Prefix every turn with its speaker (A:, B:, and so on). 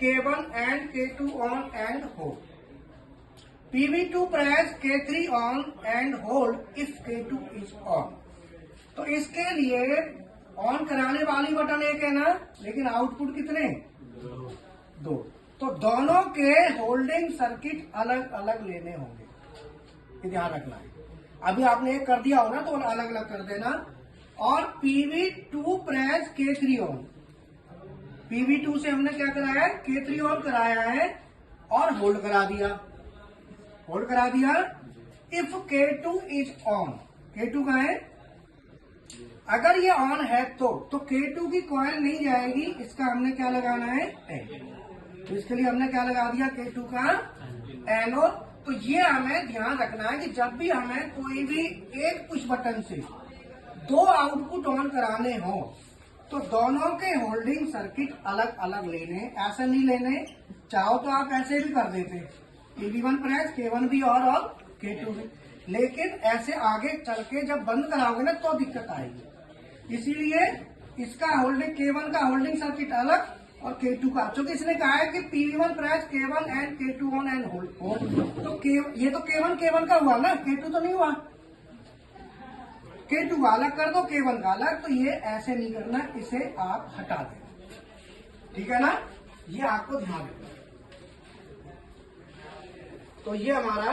A: K1 and K2 on and hold. PV2 press K3 on and hold if K2 is on. तो इसके लिए on कराने वाली button एक है ना, लेकिन आउटपुट कितने? दो। तो दोनों के होल्डिंग सर्किट अलग अलग लेने होंगे, ये ध्यान रखना है। अभी आपने एक कर दिया होगा तो अलग अलग कर देना। और PV2 press K3 on, PV2 से हमने क्या कराया है? K3 ऑन कराया है और होल्ड करा दिया, होल्ड करा दिया। If K2 is on, K2 कहाँ है? अगर ये ऑन है तो K2 की कॉइल नहीं जाएगी, इसका हमने क्या लगाना है? तो इसके लिए हमने क्या लगा दिया? K2 का एनो। तो ये हमें ध्यान रखना है कि जब भी हमें कोई भी एक पुश बटन से दो आउटपुट ऑन कराने हो तो दोनों के होल्डिंग सर्किट अलग अलग लेने, ऐसे नहीं लेने। चाहो तो आप ऐसे भी कर देते, PV1 प्रेस K1 भी और K2 भी, लेकिन ऐसे आगे चल के जब बंद कराओगे ना तो दिक्कत आएगी। इसीलिए इसका होल्डिंग K1 का होल्डिंग सर्किट अलग और K2 का, क्योंकि इसने कहा है कि PV1 press K1 and K2 on and hold. तो ये तो K1 का हुआ ना, K2 तो नहीं हुआ। K2 का अलग कर दो, K1 का अलग। तो ये ऐसे नहीं करना, इसे आप हटा दें, ठीक है ना? ये आपको ध्यान रखना। तो ये हमारा